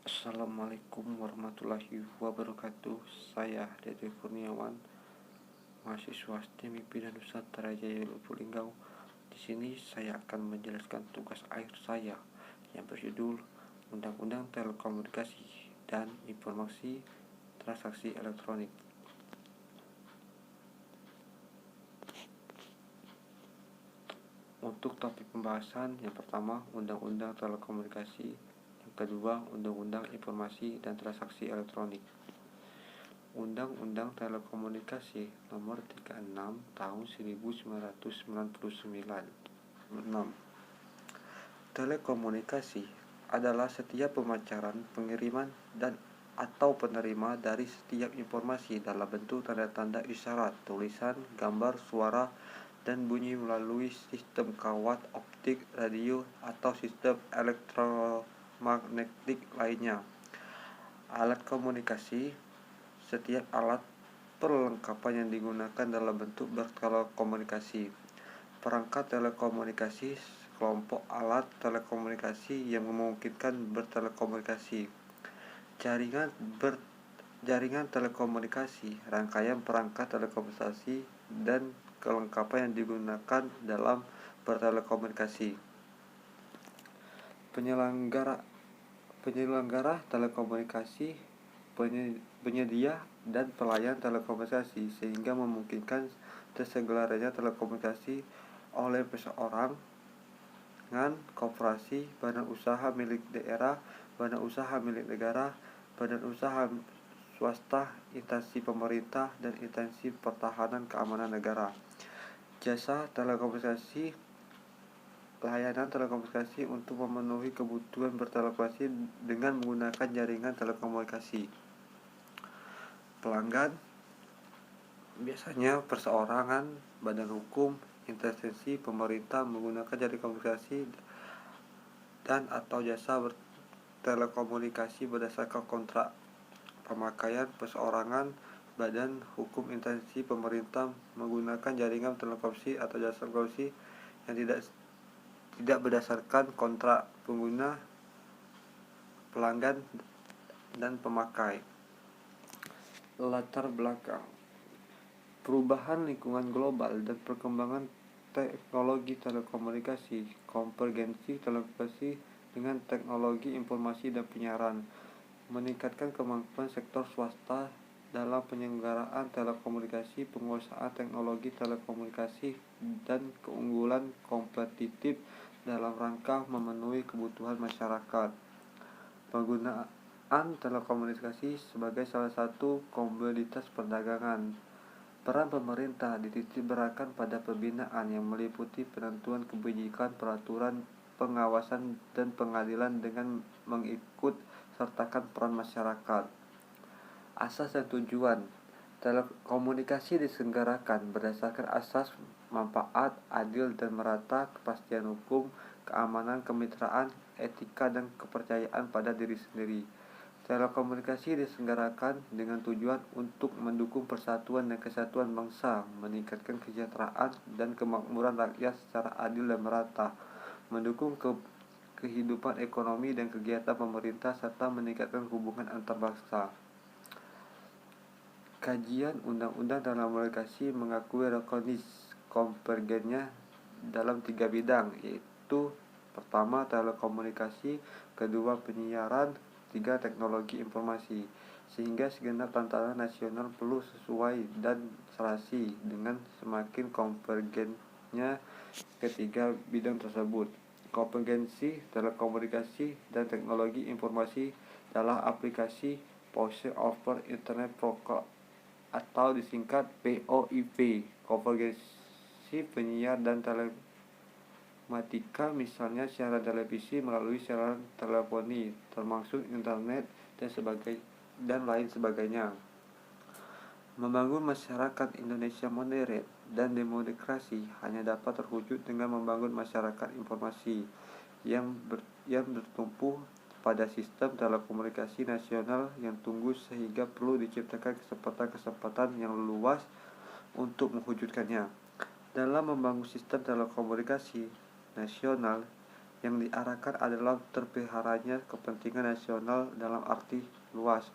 Assalamualaikum warahmatullahi wabarakatuh. Saya Dede Kurniawan, mahasiswa STEM dan Nusantara Jaya Lubuk Linggau. Di sini saya akan menjelaskan tugas akhir saya yang berjudul Undang-Undang Telekomunikasi dan Informasi Transaksi Elektronik. Untuk topik pembahasan, yang pertama Undang-Undang Telekomunikasi, yang kedua Undang-Undang Informasi dan Transaksi Elektronik. Undang-Undang Telekomunikasi Nomor 36 Tahun 1999. 6. Telekomunikasi adalah setiap pemancaran, pengiriman, dan atau penerima dari setiap informasi dalam bentuk tanda-tanda isyarat, tulisan, gambar, suara, dan bunyi melalui sistem kawat optik, radio, atau sistem elektromagnetik lainnya. Alat komunikasi: setiap alat perlengkapan yang digunakan dalam bentuk bertelekomunikasi. Perangkat telekomunikasi: kelompok alat telekomunikasi yang memungkinkan bertelekomunikasi. Jaringan telekomunikasi: rangkaian perangkat telekomunikasi dan kelengkapan yang digunakan dalam bertelekomunikasi. Penyelenggara telekomunikasi: penyedia dan pelayan telekomunikasi, sehingga memungkinkan terselenggaranya telekomunikasi oleh perseorangan, koperasi, badan usaha milik daerah, badan usaha milik negara, badan usaha swasta, instansi pemerintah, dan instansi pertahanan keamanan negara. Jasa telekomunikasi: layanan telekomunikasi untuk memenuhi kebutuhan bertelekomunikasi dengan menggunakan jaringan telekomunikasi. Pelanggan: biasanya perseorangan, badan hukum, instansi pemerintah menggunakan jaringan komunikasi dan atau jasa bertelekomunikasi berdasarkan kontrak. Pemakaian: perseorangan, badan hukum, instansi pemerintah menggunakan jaringan telekomunikasi atau jasa komunikasi yang tidak berdasarkan kontrak. Pengguna, pelanggan, dan pemakai. Latar belakang: perubahan lingkungan global dan perkembangan teknologi telekomunikasi. Konvergensi telekomunikasi dengan teknologi informasi dan penyiaran meningkatkan kemampuan sektor swasta dalam penyelenggaraan telekomunikasi, penguasaan teknologi telekomunikasi, dan keunggulan kompetitif dalam rangka memenuhi kebutuhan masyarakat. Penggunaan telekomunikasi sebagai salah satu komoditas perdagangan. Peran pemerintah dititik beratkan pada pembinaan yang meliputi penentuan kebijakan, peraturan, pengawasan, dan pengadilan dengan mengikut sertakan peran masyarakat. Asas dan tujuan: telekomunikasi diselenggarakan berdasarkan asas manfaat, adil dan merata, kepastian hukum, keamanan, kemitraan, etika, dan kepercayaan pada diri sendiri. Telekomunikasi diselenggarakan dengan tujuan untuk mendukung persatuan dan kesatuan bangsa, meningkatkan kesejahteraan dan kemakmuran rakyat secara adil dan merata, mendukung kehidupan ekonomi dan kegiatan pemerintah, serta meningkatkan hubungan antar bangsa. Kajian Undang-Undang Telekomunikasi mengakui rekognisi konvergennya dalam 3 bidang, yaitu pertama telekomunikasi, kedua penyiaran, 3 teknologi informasi, sehingga segenap tantangan nasional perlu sesuai dan serasi dengan semakin konvergennya ketiga bidang tersebut. Konvergensi telekomunikasi dan teknologi informasi adalah aplikasi Voice over Internet Protocol atau disingkat VoIP. Konvergensi penyiar dan telematika, misalnya siaran televisi melalui siaran teleponi, termasuk internet dan lain sebagainya. Membangun masyarakat Indonesia modern dan demokrasi hanya dapat terwujud dengan membangun masyarakat informasi yang bertumpu pada sistem telekomunikasi nasional yang tunggu, sehingga perlu diciptakan kesempatan-kesempatan yang luas untuk mewujudkannya. Dalam membangun sistem telekomunikasi nasional yang diarahkan adalah terpeliharanya kepentingan nasional dalam arti luas.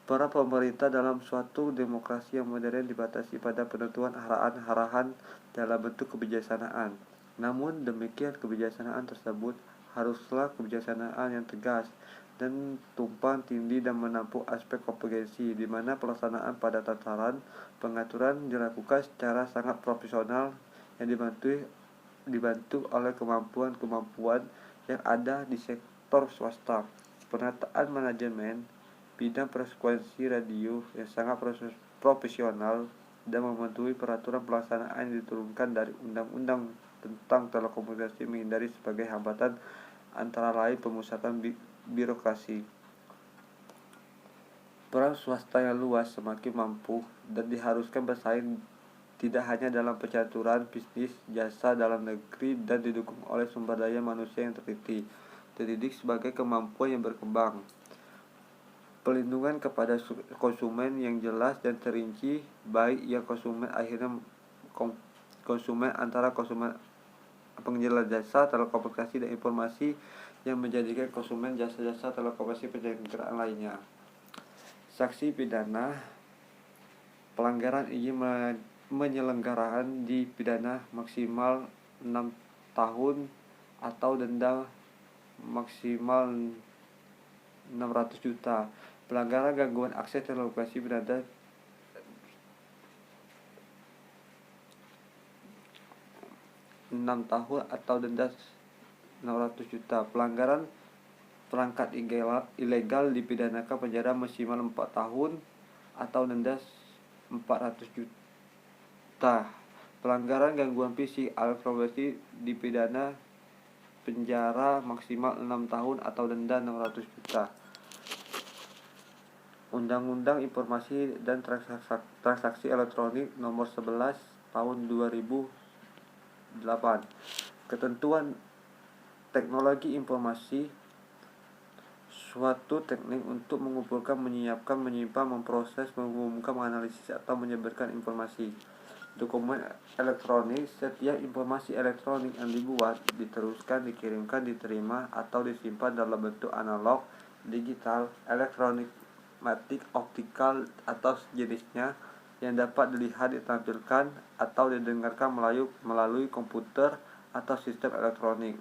Peran pemerintah dalam suatu demokrasi yang modern dibatasi pada penentuan arahan-arahan dalam bentuk kebijaksanaan. Namun demikian, kebijaksanaan tersebut haruslah kebijaksanaan yang tegas dan tumpang tindih dan menampung aspek kompetensi, di mana pelaksanaan pada tataran pengaturan dilakukan secara sangat profesional yang dibantu oleh kemampuan-kemampuan yang ada di sektor swasta. Penataan manajemen bidang frekuensi radio yang sangat profesional dan memenuhi peraturan pelaksanaan yang diturunkan dari Undang-Undang tentang Telekomunikasi menghindari sebagai hambatan antara lain pemusatan birokrasi. Peran swasta yang luas semakin mampu dan diharuskan bersaing tidak hanya dalam pencaturan bisnis jasa dalam negeri dan didukung oleh sumber daya manusia yang terdidik sebagai kemampuan yang berkembang. Pelindungan kepada konsumen yang jelas dan terinci, baik yang konsumen akhirnya konsumen antara konsumen penyedia jasa telekomunikasi dan informasi yang menjadikan konsumen jasa-jasa telekomunikasi penyelenggaraan lainnya. Sanksi pidana pelanggaran izin penyelenggaraan dipidana maksimal 6 tahun atau denda maksimal 600 juta. Pelanggaran gangguan akses telekomunikasi pidana 6 tahun atau denda 600 juta. Pelanggaran perangkat ilegal dipidanakan penjara maksimal 4 tahun atau denda 400 juta. Pelanggaran gangguan fisik elektronik dipidana penjara maksimal 6 tahun atau denda 600 juta. Undang-Undang Informasi dan Transaksi Elektronik Nomor 11 Tahun 2008. Ketentuan teknologi informasi suatu teknik untuk mengumpulkan, menyiapkan, menyimpan, memproses, mengumumkan, menganalisis atau menyebarkan informasi. Dokumen elektronik, setiap informasi elektronik yang dibuat, diteruskan, dikirimkan, diterima atau disimpan dalam bentuk analog, digital, elektronik, matik, optikal atau sejenisnya yang dapat dilihat, ditampilkan atau didengarkan melalui komputer atau sistem elektronik.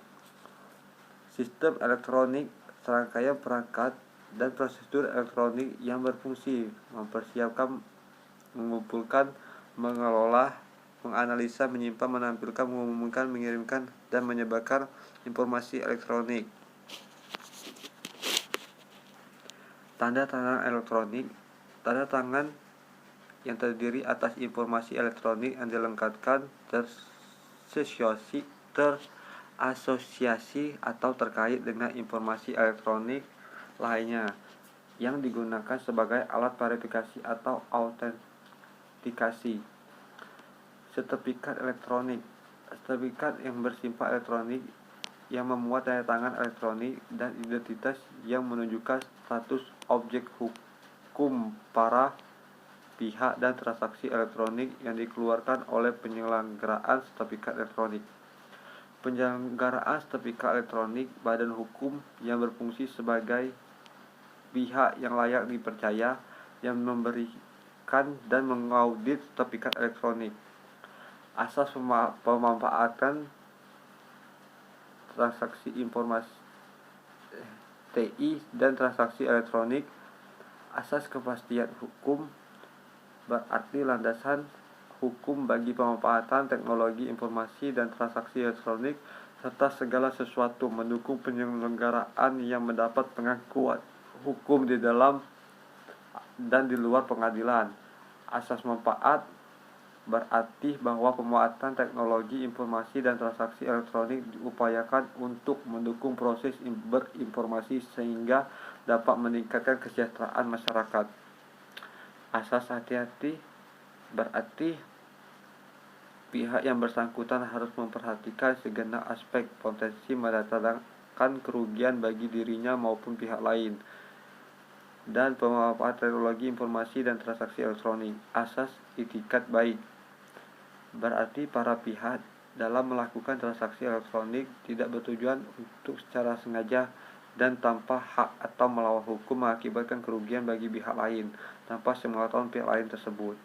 Sistem elektronik serangkaian perangkat dan prosedur elektronik yang berfungsi mempersiapkan, mengumpulkan, mengelola, menganalisa, menyimpan, menampilkan, mengumumkan, mengirimkan, dan menyebarkan informasi elektronik. Tanda tangan elektronik. Tanda tangan yang terdiri atas informasi elektronik yang dilengkapkan, terasosiasi atau terkait dengan informasi elektronik lainnya yang digunakan sebagai alat verifikasi atau autentikasi. Sertifikat elektronik. Sertifikat yang bersifat elektronik yang memuat tanda tangan elektronik dan identitas yang menunjukkan status objek hukum para pihak dan transaksi elektronik yang dikeluarkan oleh penyelenggaraan sertifikat elektronik. Penyelenggaraan sertifikat elektronik badan hukum yang berfungsi sebagai pihak yang layak dipercaya yang memberikan dan mengaudit sertifikat elektronik. Asas pemanfaatan transaksi informasi TI dan transaksi elektronik. Asas kepastian hukum berarti landasan hukum bagi pemanfaatan teknologi informasi dan transaksi elektronik serta segala sesuatu mendukung penyelenggaraan yang mendapat pengakuan hukum di dalam dan di luar pengadilan. Asas manfaat berarti bahwa pemanfaatan teknologi informasi dan transaksi elektronik diupayakan untuk mendukung proses berinformasi sehingga dapat meningkatkan kesejahteraan masyarakat. Asas hati-hati berarti pihak yang bersangkutan harus memperhatikan segenap aspek potensi mendatangkan kerugian bagi dirinya maupun pihak lain. Dan pemanfaatan teknologi informasi dan transaksi elektronik. Asas itikat baik berarti para pihak dalam melakukan transaksi elektronik tidak bertujuan untuk secara sengaja dan tanpa hak atau melawan hukum mengakibatkan kerugian bagi pihak lain tanpa sepengetahuan pihak lain tersebut.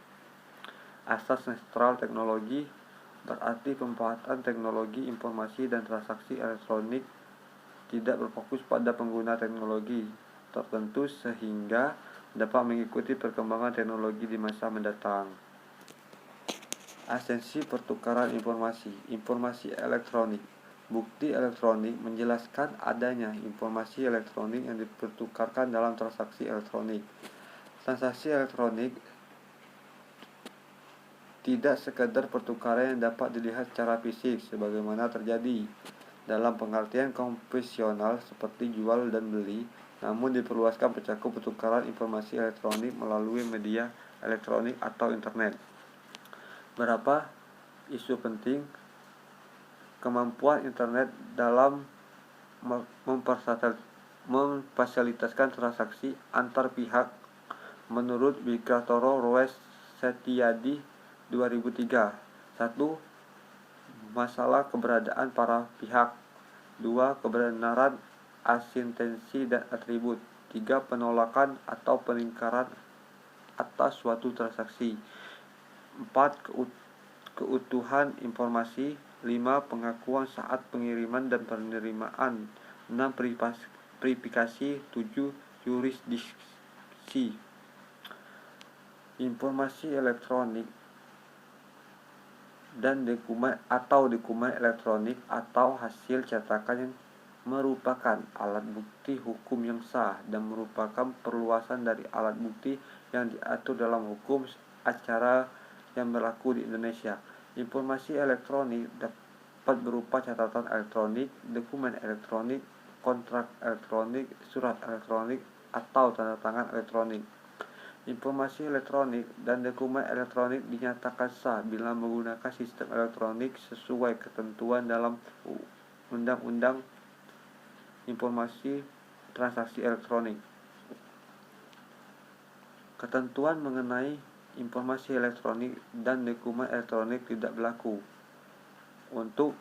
Asas netral teknologi berarti pemanfaatan teknologi informasi dan transaksi elektronik tidak berfokus pada pengguna teknologi tertentu sehingga dapat mengikuti perkembangan teknologi di masa mendatang. Esensi pertukaran informasi elektronik. Bukti elektronik menjelaskan adanya informasi elektronik yang dipertukarkan dalam transaksi elektronik. Transaksi elektronik tidak sekedar pertukaran yang dapat dilihat secara fisik sebagaimana terjadi dalam pengertian konvensional seperti jual dan beli, namun diperluaskan mencakup pertukaran informasi elektronik melalui media elektronik atau internet. Berapa isu penting kemampuan internet dalam memfasilitasi transaksi antar pihak menurut Victorio Roes Setiadi 2003. 1. Masalah keberadaan para pihak. 2. Kebenaran asistensi dan atribut. 3. Penolakan atau peningkaran atas suatu transaksi. 4. Keutuhan informasi. 5. Pengakuan saat pengiriman dan penerimaan. 6. Verifikasi. 7. Yurisdiksi. Informasi elektronik dan dokumen elektronik atau hasil cetakan yang merupakan alat bukti hukum yang sah dan merupakan perluasan dari alat bukti yang diatur dalam hukum acara yang berlaku di Indonesia. Informasi elektronik dapat berupa catatan elektronik, dokumen elektronik, kontrak elektronik, surat elektronik, atau tanda tangan elektronik. Informasi elektronik dan dokumen elektronik dinyatakan sah bila menggunakan sistem elektronik sesuai ketentuan dalam Undang-Undang Informasi Transaksi Elektronik. Ketentuan mengenai informasi elektronik dan dokumen elektronik tidak berlaku untuk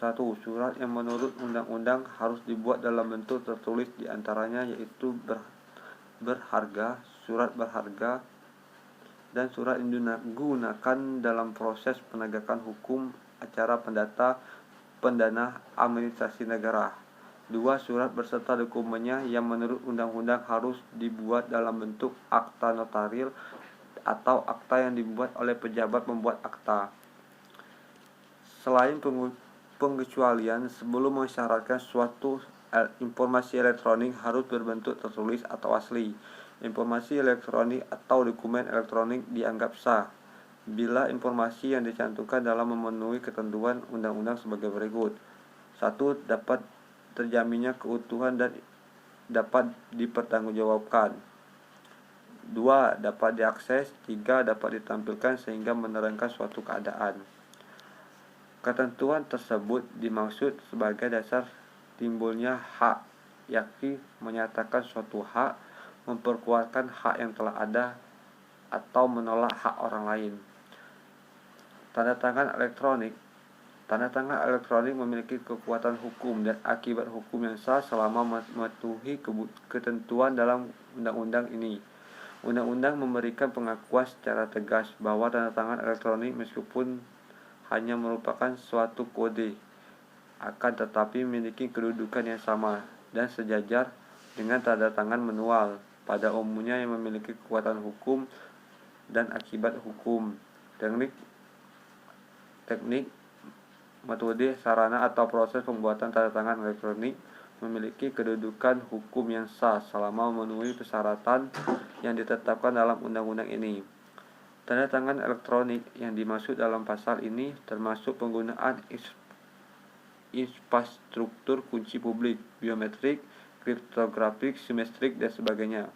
1. Surat yang menurut undang-undang harus dibuat dalam bentuk tertulis di antaranya yaitu berharga, surat berharga, dan surat yang digunakan dalam proses penegakan hukum acara pendana administrasi negara. 2. Surat berserta dokumennya yang menurut undang-undang harus dibuat dalam bentuk akta notaris atau akta yang dibuat oleh pejabat pembuat akta. Selain pengecualian sebelum mensyaratkan suatu informasi elektronik harus berbentuk tertulis atau asli. Informasi elektronik atau dokumen elektronik dianggap sah bila informasi yang dicantumkan dalam memenuhi ketentuan undang-undang sebagai berikut. 1. Dapat terjaminnya keutuhan dan dapat dipertanggungjawabkan. 2. Dapat diakses. 3. Dapat ditampilkan sehingga menerangkan suatu keadaan. Ketentuan tersebut dimaksud sebagai dasar timbulnya hak, yakni menyatakan suatu hak, memperkuatkan hak yang telah ada, atau menolak hak orang lain. Tanda tangan elektronik. Tanda tangan elektronik memiliki kekuatan hukum dan akibat hukum yang sah selama mematuhi ketentuan dalam undang-undang ini. Undang-undang memberikan pengakuan secara tegas bahwa tanda tangan elektronik meskipun hanya merupakan suatu kode, akan tetapi memiliki kedudukan yang sama dan sejajar dengan tanda tangan manual, pada umumnya yang memiliki kekuatan hukum dan akibat hukum. Teknik, metode, sarana, atau proses pembuatan tanda tangan elektronik memiliki kedudukan hukum yang sah selama memenuhi persyaratan yang ditetapkan dalam undang-undang ini. Tanda tangan elektronik yang dimaksud dalam pasal ini termasuk penggunaan infrastruktur kunci publik, biometrik, kriptografik, simetrik, dan sebagainya.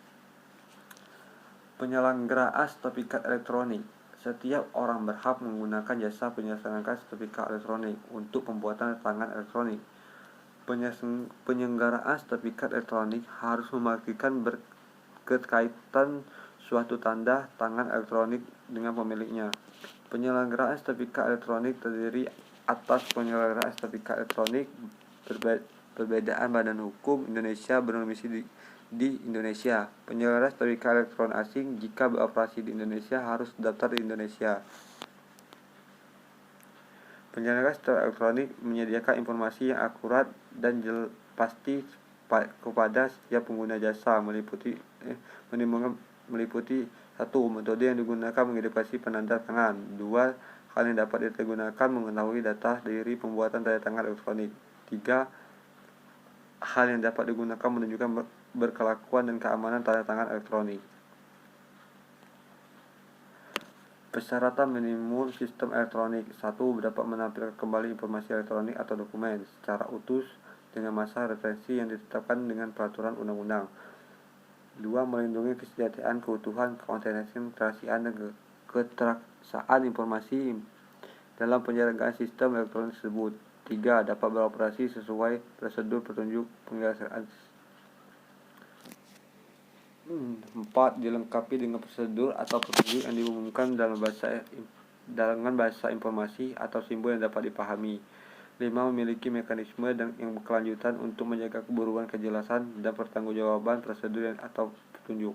Penyelenggaraan sertifikat elektronik. Setiap orang berhak menggunakan jasa penyelenggaraan sertifikat elektronik untuk pembuatan tangan elektronik. Penyelenggaraan sertifikat elektronik harus memastikan berkaitan suatu tanda tangan elektronik dengan pemiliknya. Penyelenggaraan sertifikat elektronik terdiri atas penyelenggaraan sertifikat elektronik. Perbedaan badan hukum Indonesia berdomisili di Indonesia. Penyelenggara sertifikat elektronik asing jika beroperasi di Indonesia harus terdaftar di Indonesia. Penyelenggara sertifikat elektronik menyediakan informasi yang akurat dan pasti kepada setiap pengguna jasa, meliputi 1. Metode yang digunakan mengidentifikasi penanda tangan. 2. Hal yang dapat digunakan mengetahui data dari pembuatan tanda tangan elektronik. 3. Hal yang dapat digunakan menunjukkan berkelakuan dan keamanan tanda tangan elektronik. Persyaratan minimum sistem elektronik. 1. Dapat menampilkan kembali informasi elektronik atau dokumen secara utuh dengan masa referensi yang ditetapkan dengan peraturan undang-undang. 2. Melindungi kesejahteraan, keutuhan, konfidensialitasan, dan keteraksaan informasi dalam penyelenggaraan sistem elektronik tersebut. 3. Dapat beroperasi sesuai prosedur petunjuk penyelesaian. 4. Dilengkapi dengan prosedur atau petunjuk yang diumumkan dengan bahasa informasi atau simbol yang dapat dipahami. 5. Memiliki mekanisme yang berkelanjutan untuk menjaga keburuan, kejelasan, dan pertanggungjawaban prosedur atau petunjuk.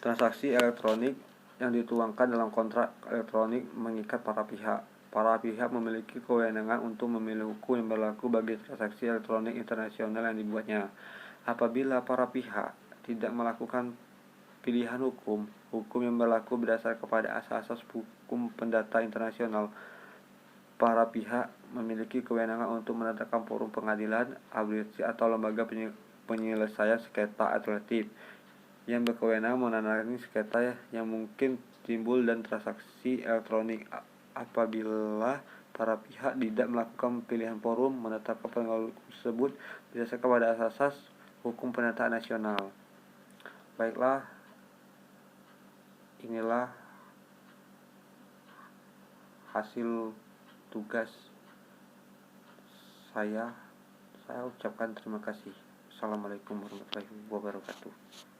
Transaksi elektronik yang dituangkan dalam kontrak elektronik mengikat para pihak. Para pihak memiliki kewenangan untuk memilih hukum yang berlaku bagi transaksi elektronik internasional yang dibuatnya. Apabila para pihak tidak melakukan pilihan hukum yang berlaku berdasar kepada asas-asas hukum perdata internasional, para pihak memiliki kewenangan untuk menetapkan forum pengadilan, arbitrasi atau lembaga penyelesaian sengketa alternatif yang berkewenangan menangani sengketa yang mungkin timbul dan transaksi elektronik. Apabila para pihak tidak melakukan pilihan forum menetapkan pengadilan tersebut berdasarkan pada asas hukum perdata nasional. Baiklah, inilah hasil tugas saya ucapkan terima kasih. Assalamualaikum warahmatullahi wabarakatuh.